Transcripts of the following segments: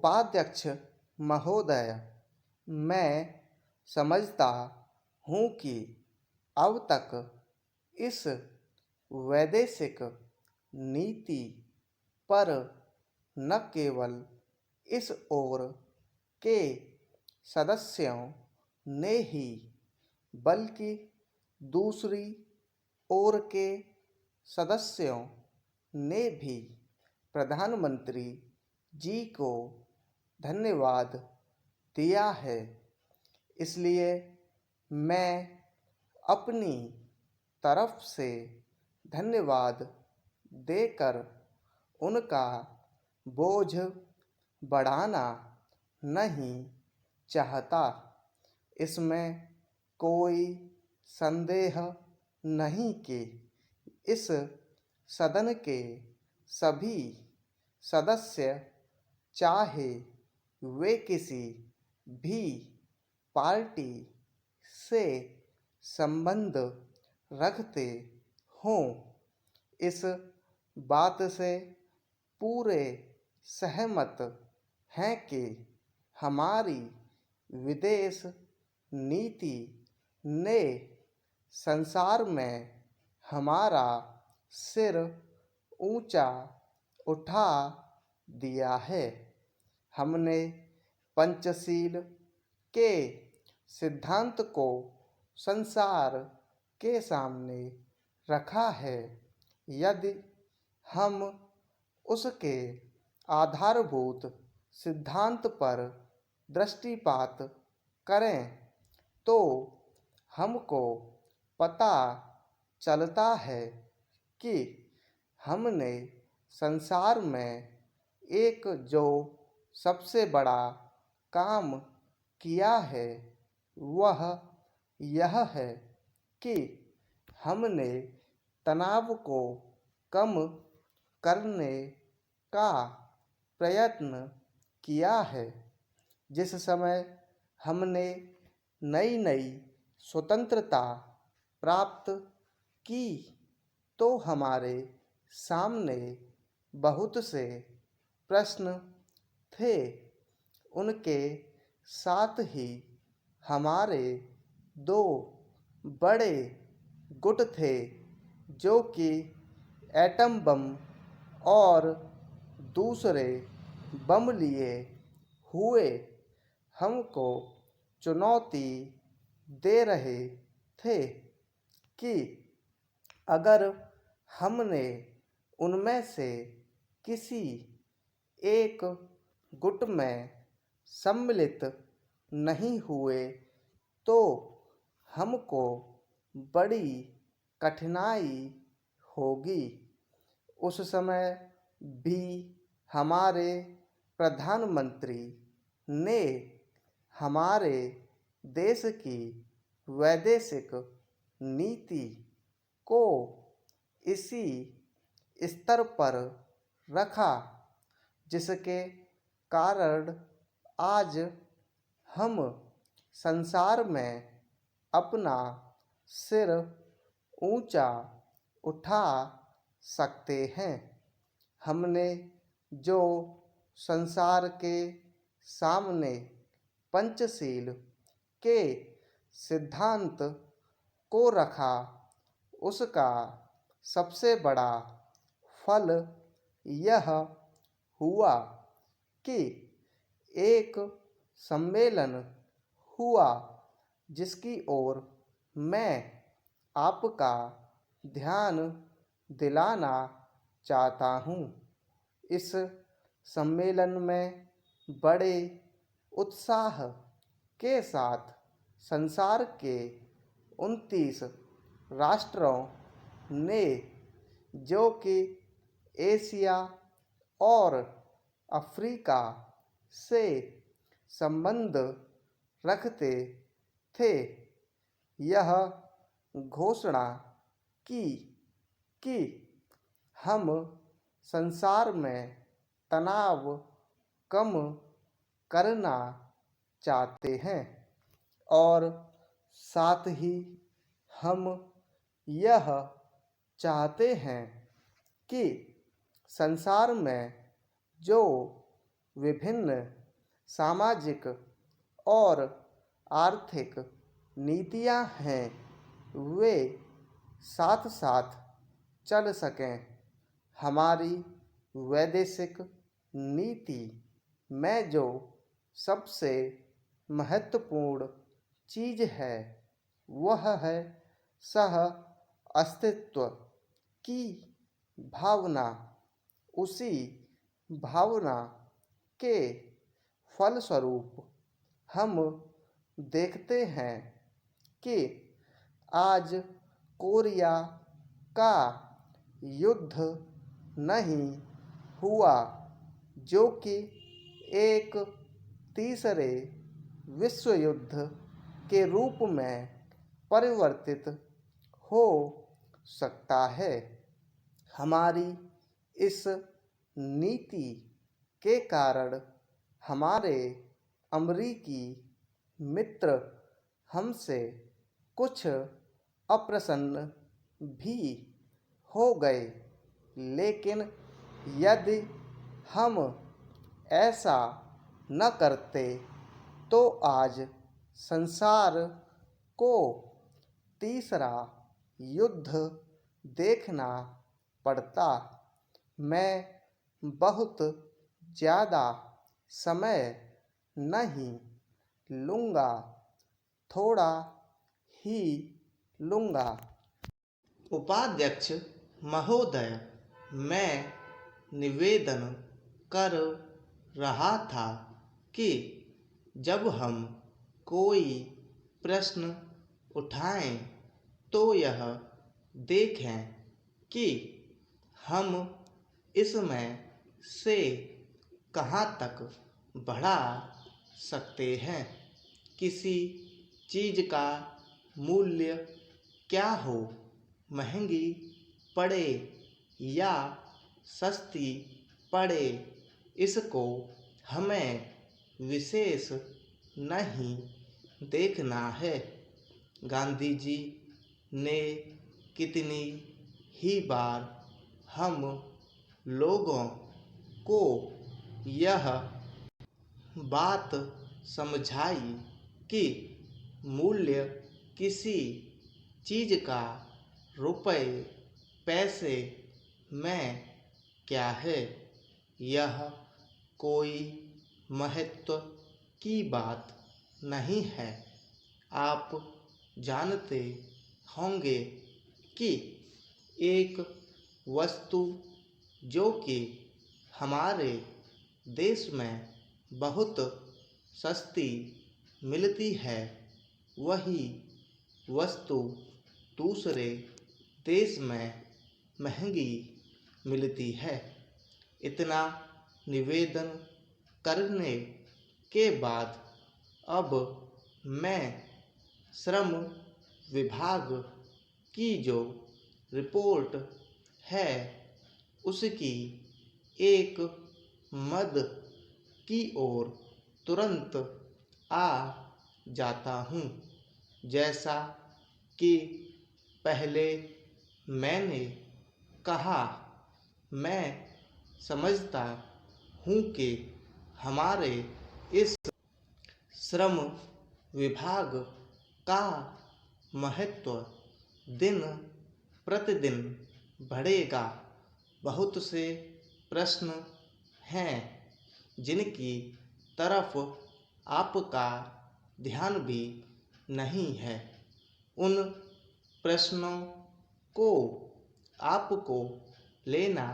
उपाध्यक्ष महोदय, मैं समझता हूँ कि अब तक इस वैदेशिक नीति पर न केवल इस ओर के सदस्यों ने ही बल्कि दूसरी ओर के सदस्यों ने भी प्रधानमंत्री जी को धन्यवाद दिया है। इसलिए मैं अपनी तरफ से धन्यवाद देकर उनका बोझ बढ़ाना नहीं चाहता। इसमें कोई संदेह नहीं कि इस सदन के सभी सदस्य, चाहे वे किसी भी पार्टी से संबंध रखते हों, इस बात से पूरे सहमत हैं कि हमारी विदेश नीति ने संसार में हमारा सिर ऊंचा उठा दिया है। हमने पंचशील के सिद्धांत को संसार के सामने रखा है। यदि हम उसके आधारभूत सिद्धांत पर दृष्टिपात करें तो हमको पता चलता है कि हमने संसार में एक जो सबसे बड़ा काम किया है वह यह है कि हमने तनाव को कम करने का प्रयत्न किया है। जिस समय हमने नई नई स्वतंत्रता प्राप्त की तो हमारे सामने बहुत से प्रश्न थे। उनके साथ ही हमारे दो बड़े गुट थे जो कि एटम बम और दूसरे बम लिए हुए हमको चुनौती दे रहे थे कि अगर हमने उनमें से किसी एक गुट में सम्मिलित नहीं हुए तो हमको बड़ी कठिनाई होगी। उस समय भी हमारे प्रधानमंत्री ने हमारे देश की वैदेशिक नीति को इसी स्तर पर रखा जिसके कारण आज हम संसार में अपना सिर ऊंचा उठा सकते हैं। हमने जो संसार के सामने पंचशील के सिद्धांत को रखा उसका सबसे बड़ा फल यह हुआ कि एक सम्मेलन हुआ जिसकी ओर मैं आपका ध्यान दिलाना चाहता हूँ। इस सम्मेलन में बड़े उत्साह के साथ संसार के 29 राष्ट्रों ने जो कि एशिया और अफ्रीका से संबंध रखते थे यह घोषणा की कि हम संसार में तनाव कम करना चाहते हैं और साथ ही हम यह चाहते हैं कि संसार में जो विभिन्न सामाजिक और आर्थिक नीतियां हैं वे साथ साथ चल सकें। हमारी वैदेशिक नीति में जो सबसे महत्वपूर्ण चीज़ है वह है सह अस्तित्व की भावना। उसी भावना के फलस्वरूप हम देखते हैं कि आज कोरिया का युद्ध नहीं हुआ, जो कि एक तीसरे विश्व युद्ध के रूप में परिवर्तित हो सकता है। हमारी इस नीति के कारण हमारे अमरीकी मित्र हमसे कुछ अप्रसन्न भी हो गए, लेकिन यदि हम ऐसा न करते तो आज संसार को तीसरा युद्ध देखना पड़ता। मैं बहुत ज़्यादा समय नहीं लूँगा, थोड़ा ही लूँगा। उपाध्यक्ष महोदय, मैं निवेदन कर रहा था कि जब हम कोई प्रश्न उठाएं तो यह देखें कि हम इसमें से कहाँ तक बढ़ा सकते हैं। किसी चीज़ का मूल्य क्या हो, महंगी पड़े या सस्ती पड़े, इसको हमें विशेष नहीं देखना है। गांधी जी ने कितनी ही बार हम लोगों को यह बात समझाई कि मूल्य किसी चीज़ का रुपए पैसे में क्या है। यह कोई महत्व की बात नहीं है। आप जानते होंगे कि एक वस्तु जो कि हमारे देश में बहुत सस्ती मिलती है, वही वस्तु दूसरे देश में महंगी मिलती है। इतना निवेदन करने के बाद अब मैं श्रम विभाग की जो रिपोर्ट है उसकी एक मद की ओर तुरंत आ जाता हूँ। जैसा कि पहले मैंने कहा, मैं समझता हूँ कि हमारे इस श्रम विभाग का महत्व दिन प्रतिदिन बढ़ेगा। बहुत से प्रश्न हैं जिनकी तरफ आपका ध्यान भी नहीं है। उन प्रश्नों को आपको लेना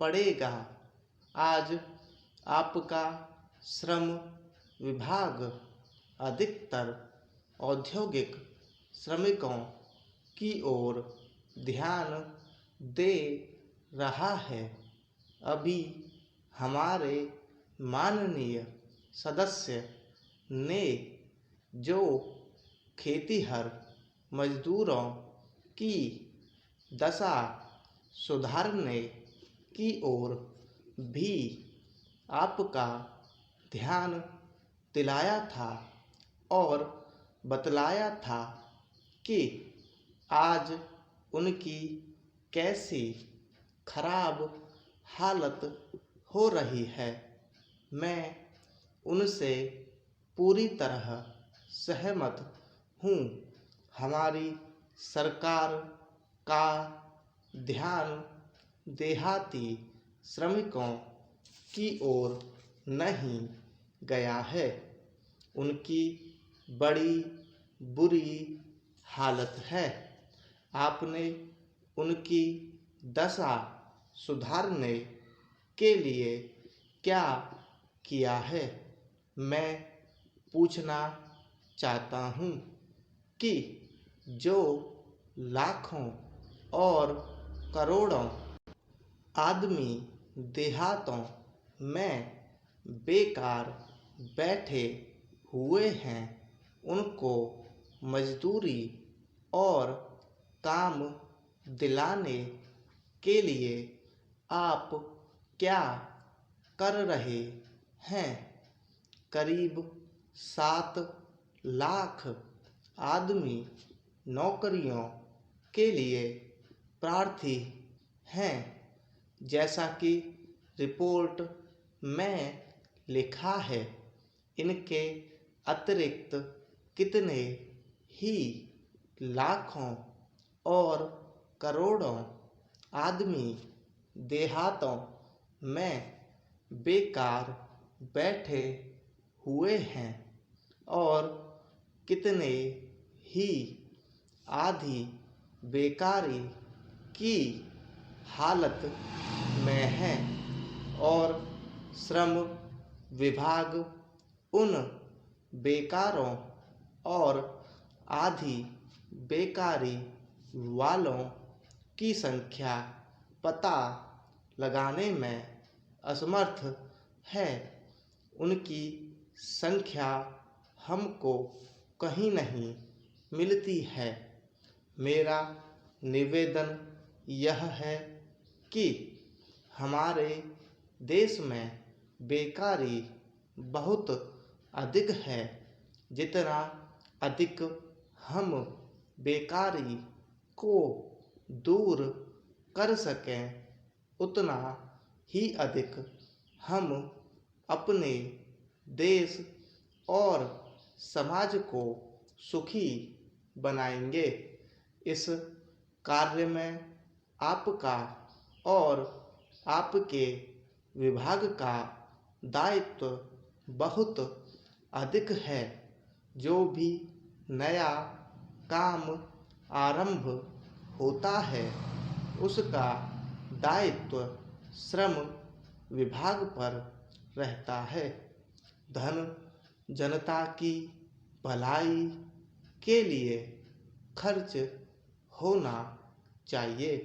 पड़ेगा। आज आपका श्रम विभाग अधिकतर औद्योगिक श्रमिकों की ओर ध्यान दे रहा है। अभी हमारे माननीय सदस्य ने जो खेतीहर मजदूरों की दशा सुधारने की ओर भी आपका ध्यान दिलाया था और बतलाया था कि आज उनकी कैसी खराब हालत हो रही है। मैं उनसे पूरी तरह सहमत हूँ। हमारी सरकार का ध्यान देहाती श्रमिकों की ओर नहीं गया है। उनकी बड़ी बुरी हालत है। आपने उनकी दशा सुधारने के लिए क्या किया है? मैं पूछना चाहता हूँ कि जो लाखों और करोड़ों आदमी देहातों में बेकार बैठे हुए हैं, उनको मजदूरी और काम दिलाने के लिए आप क्या कर रहे हैं? करीब 7 लाख आदमी नौकरियों के लिए प्रार्थी हैं। जैसा कि रिपोर्ट में लिखा है, इनके अतिरिक्त कितने ही लाखों और करोड़ों आदमी देहातों में बेकार बैठे हुए हैं और कितने ही आधी बेकारी की हालत में हैं और श्रम विभाग उन बेकारों और आधी बेकारी वालों की संख्या पता लगाने में असमर्थ है। उनकी संख्या हमको कहीं नहीं मिलती है। मेरा निवेदन यह है कि हमारे देश में बेकारी बहुत अधिक है। जितना अधिक हम बेकारी को दूर कर सकें, उतना ही अधिक हम अपने देश और समाज को सुखी बनाएंगे। इस कार्य में आपका और आपके विभाग का दायित्व बहुत अधिक है। जो भी नया काम आरंभ होता है, उसका दायित्व श्रम विभाग पर रहता है। धन जनता की भलाई के लिए खर्च होना चाहिए।